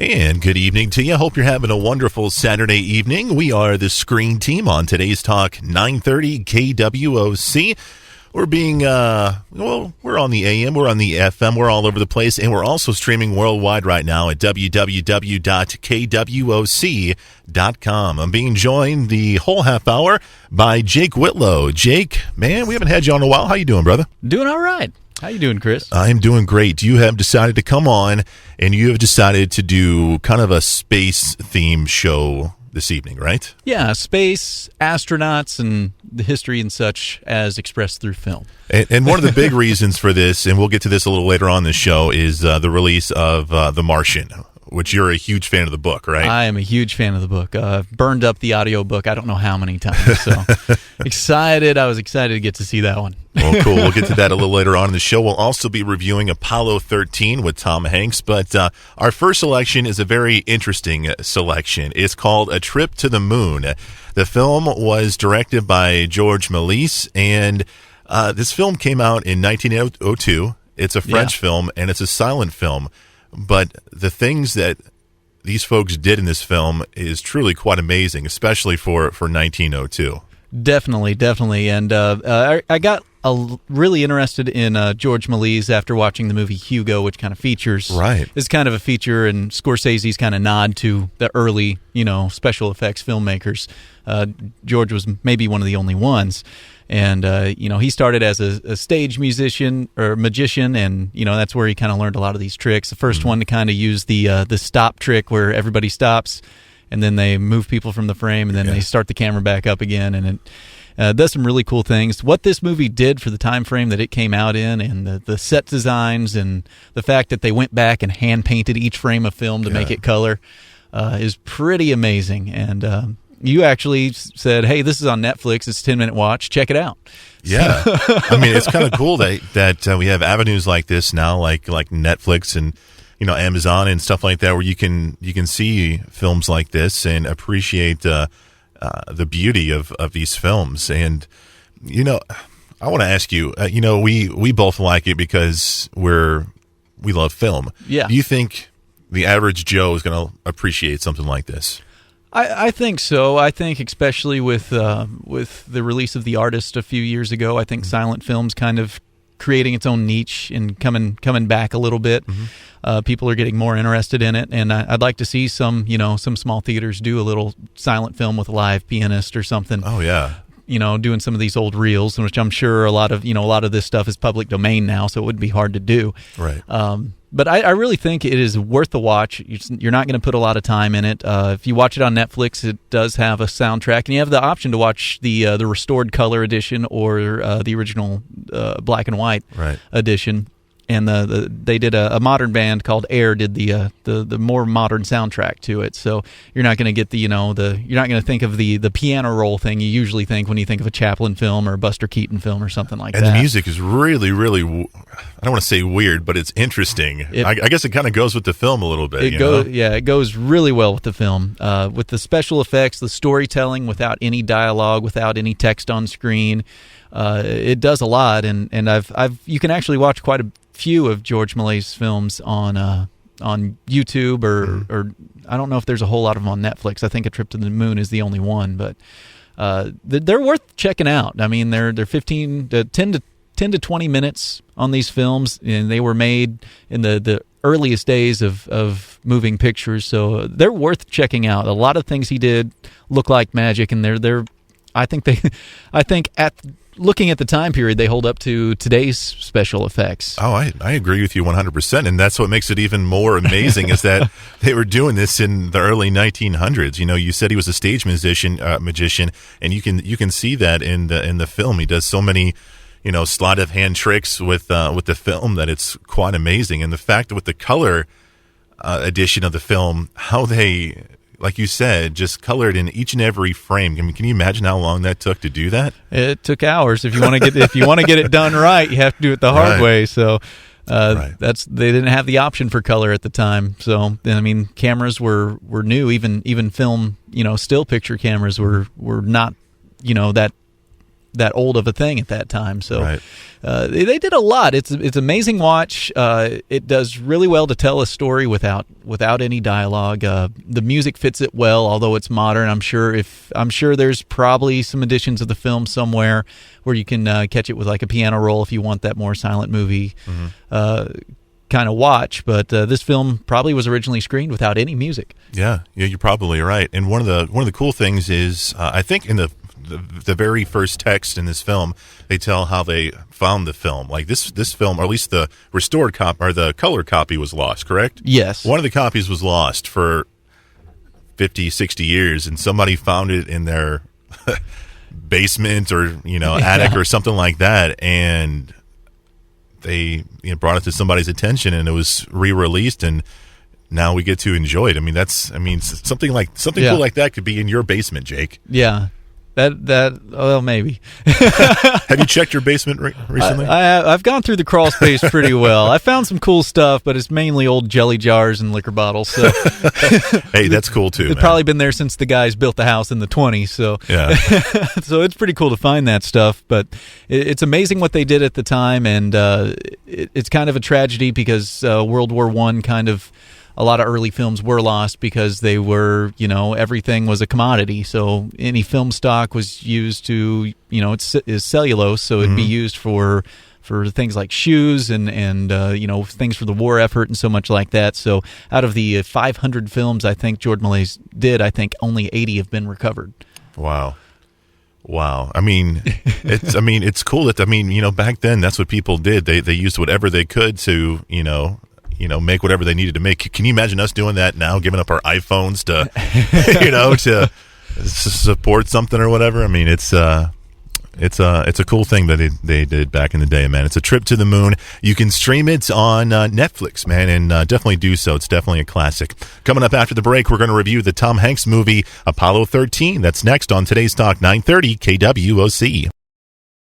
And good evening to you. Hope you're having a wonderful Saturday evening. We are the Screen Team on today's Talk 930 KWOC. We're being, we're on the AM, we're on the FM, we're all over the place, and we're also streaming worldwide right now at www.kwOC.com. I'm being joined the whole half hour by Jake Whitlow. Jake, man, we haven't had you on in a while. How you doing, brother? Doing all right. How you doing, Chris? I'm doing great. You have decided to come on, and you have decided to do kind of a space-themed show this evening, right? Yeah, space, astronauts, and the history and such as expressed through film. And one of the big reasons for this, and we'll get to this a little later on in the show, is the release of The Martian, which you're a huge fan of the book, right? I am a huge fan of the book. Burned up the audio book I don't know how many times. So excited. I was excited to get to see that one. Well, cool. We'll get to that a little later on in the show. We'll also be reviewing Apollo 13 with Tom Hanks. But our first selection is a very interesting selection. It's called A Trip to the Moon. The film was directed by George Méliès, and this film came out in 1902. It's a French film, and it's a silent film. But the things that these folks did in this film is truly quite amazing, especially for 1902. Definitely. And I got really interested in George Méliès after watching the movie Hugo, which kind of features is kind of a feature, and Scorsese's kind of nod to the early, special effects filmmakers. George was maybe one of the only ones. And, he started as a stage musician or magician, and, that's where he kind of learned a lot of these tricks. The first one to kind of use the stop trick where everybody stops, and then they move people from the frame, and then they start the camera back up again, and it does some really cool things. What this movie did for the time frame that it came out in, and the set designs, and the fact that they went back and hand-painted each frame of film to make it color is pretty amazing, and you actually said, hey, this is on Netflix. It's a 10-minute watch. Check it out. Yeah. I mean, it's kind of cool that we have avenues like this now, like Netflix and, Amazon and stuff like that, where you can see films like this and appreciate the beauty of these films. And, I want to ask you, we both like it because we love film. Yeah. Do you think the average Joe is going to appreciate something like this? I think so. I think especially with the release of The Artist a few years ago, I think silent film's kind of creating its own niche and coming back a little bit. People are getting more interested in it, and I'd like to see some small theaters do a little silent film with a live pianist or something. Oh yeah. Doing some of these old reels, which I'm sure a lot of this stuff is public domain now, so it would be hard to do. Right. But I really think it is worth the watch. You're not going to put a lot of time in it. If you watch it on Netflix, it does have a soundtrack, and you have the option to watch the restored color edition or the original black and white edition. And they did a modern band called Air did the more modern soundtrack to it. So you're not going to get you're not going to think of the piano roll thing you usually think when you think of a Chaplin film or a Buster Keaton film or something like that. And the music is really, really, I don't want to say weird, but it's interesting. I guess it kind of goes with the film a little bit. It goes really well with the film, with the special effects, the storytelling without any dialogue, without any text on screen. It does a lot, and you can actually watch quite a few of George Méliès films on YouTube or I don't know if there's a whole lot of them on Netflix. I think A Trip to the Moon is the only one, but they're worth checking out. I mean, they're 10 to 20 minutes on these films, and they were made in the earliest days of moving pictures, so they're worth checking out. A lot of things he did look like magic, and they're I think at looking at the time period, they hold up to today's special effects. Oh, I agree with you 100%, and that's what makes it even more amazing is that they were doing this in the early 1900s. You said he was a stage magician, and you can see that in the film. He does so many, sleight of hand tricks with the film that it's quite amazing. And the fact that with the color edition of the film, how they, like you said, just colored in each and every frame. I mean, can you imagine how long that took to do that? It took hours. If you want to get it done right, you have to do it the hard way. So they didn't have the option for color at the time. So I mean, cameras were new. Even film, still picture cameras were not, that that old of a thing at that time. So right. They did a lot. It's amazing watch. It does really well to tell a story without any dialogue. The music fits it well, although it's modern. I'm sure there's probably some editions of the film somewhere where you can catch it with like a piano roll if you want that more silent movie kind of watch. But this film probably was originally screened without any music. Yeah, you're probably right. And one of the cool things is I think in the very first text in this film, they tell how they found the film. Like this film, or at least the restored copy or the color copy, was lost, correct? Yes. One of the copies was lost for 50, 60 years, and somebody found it in their basement or attic or something like that, and they brought it to somebody's attention, and it was re-released, and now we get to enjoy it. I mean, something cool like that could be in your basement, Jake. Yeah. Well, maybe. Have you checked your basement recently? I've gone through the crawl space pretty well. I found some cool stuff, but it's mainly old jelly jars and liquor bottles. So, hey, that's cool too. It's probably been there since the guys built the house in the 20s. So, yeah. So it's pretty cool to find that stuff. But it's amazing what they did at the time, and it's kind of a tragedy because World War I kind of. A lot of early films were lost because they were, everything was a commodity. So any film stock was used to, it's cellulose, so it'd be used for things like shoes and things for the war effort and so much like that. So out of the 500 films I think George Méliès did, I think only 80 have been recovered. Wow. I mean, it's cool that back then that's what people did. They used whatever they could to make whatever they needed to make. Can you imagine us doing that now, giving up our iPhones to, to support something or whatever? I mean, it's a cool thing that they did back in the day, man. It's A Trip to the Moon. You can stream it on Netflix, man, and definitely do so. It's definitely a classic. Coming up after the break, we're going to review the Tom Hanks movie Apollo 13. That's next on Today's Talk 930 KWOC.